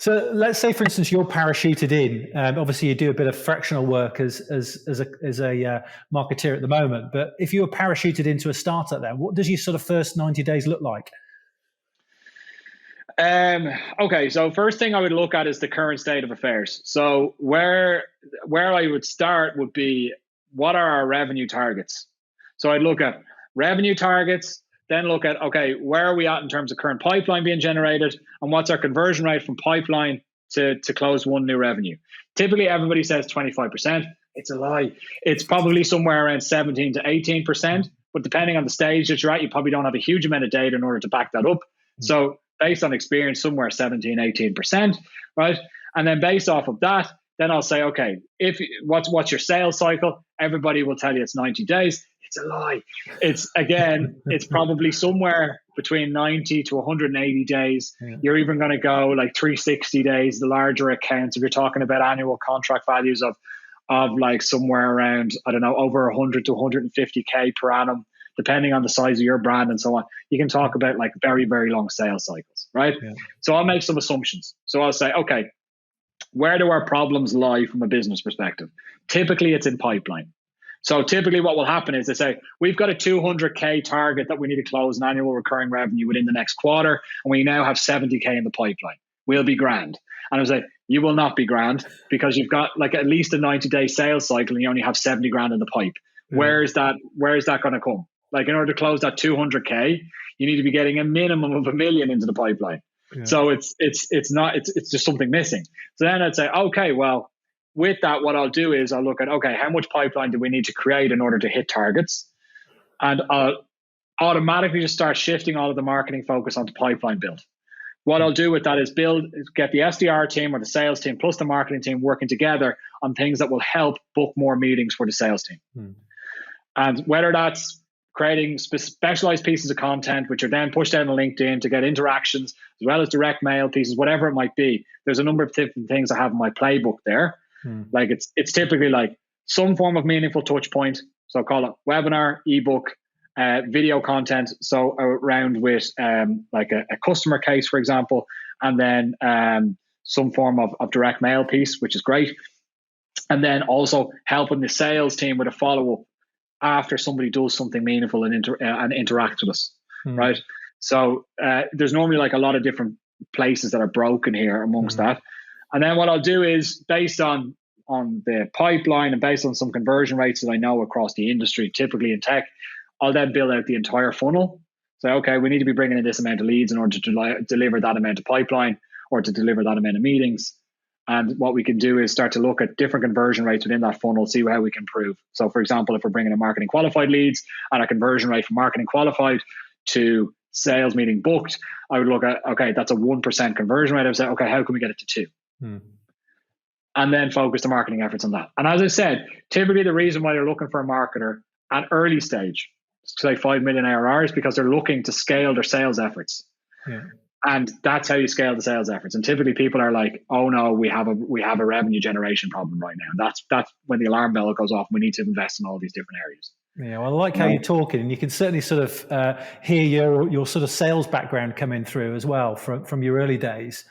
So let's say, for instance, you're parachuted in. Obviously, you do a bit of fractional work as a marketeer at the moment. But if you were parachuted into a startup, then what does your sort of first 90 days look like? Okay, so first thing I would look at is the current state of affairs. So where I would start would be, what are our revenue targets? So I'd look at revenue targets, then look at, okay, where are we at in terms of current pipeline being generated, and what's our conversion rate from pipeline to close one new revenue? Typically, everybody says 25%. It's a lie. It's probably somewhere around 17 to 18%, but depending on the stage that you're at, you probably don't have a huge amount of data in order to back that up. So based on experience, somewhere 17, 18%, right? And then based off of that, then I'll say, okay, what's your sales cycle? Everybody will tell you it's 90 days. It's a lie. It's probably somewhere between 90 to 180 days. Yeah. You're even going to go like 360 days, the larger accounts. If you're talking about annual contract values of like somewhere around, I don't know, over 100 to 150K per annum, depending on the size of your brand and so on, you can talk about like very, very long sales cycles, right? Yeah. So I'll make some assumptions. So I'll say, okay, where do our problems lie from a business perspective? Typically, it's in pipeline. So typically what will happen is they say, we've got a 200K target that we need to close an annual recurring revenue within the next quarter, and we now have 70K in the pipeline. We'll be grand. And I was like, you will not be grand, because you've got like at least a 90-day sales cycle and you only have 70 grand in the pipe. Mm. Where is that going to come? Like, in order to close that 200K, you need to be getting a minimum of $1 million into the pipeline. Yeah. So it's just something missing. So then I'd say, okay, well, with that, what I'll do is I'll look at, okay, how much pipeline do we need to create in order to hit targets? And I'll automatically just start shifting all of the marketing focus onto pipeline build. What I'll do with that is get the SDR team or the sales team plus the marketing team working together on things that will help book more meetings for the sales team. Hmm. And whether that's creating specialized pieces of content, which are then pushed out on LinkedIn to get interactions, as well as direct mail pieces, whatever it might be. There's a number of different things I have in my playbook there. Hmm. Like it's typically like some form of meaningful touch point. So I'll call it webinar, ebook, video content. So around with like a customer case, for example, and then some form of direct mail piece, which is great. And then also helping the sales team with a follow-up after somebody does something meaningful and interacts with us, right? So there's normally like a lot of different places that are broken here amongst that. And then what I'll do is, based on the pipeline and based on some conversion rates that I know across the industry, typically in tech, I'll then build out the entire funnel. So, okay, we need to be bringing in this amount of leads in order to deliver that amount of pipeline or to deliver that amount of meetings. And what we can do is start to look at different conversion rates within that funnel, see how we can improve. So, for example, if we're bringing in marketing qualified leads and a conversion rate from marketing qualified to sales meeting booked, I would look at, okay, that's a 1% conversion rate. I would say, okay, how can we get it to 2? And then focus the marketing efforts on that. And as I said, typically the reason why you're looking for a marketer at early stage, say 5 million ARR, is because they're looking to scale their sales efforts. Yeah. And that's how you scale the sales efforts. And typically people are like, oh no, we have a revenue generation problem right now. And that's when the alarm bell goes off. We need to invest in all these different areas. Yeah, well, I like how you're talking, and you can certainly sort of hear your sort of sales background coming through as well from your early days.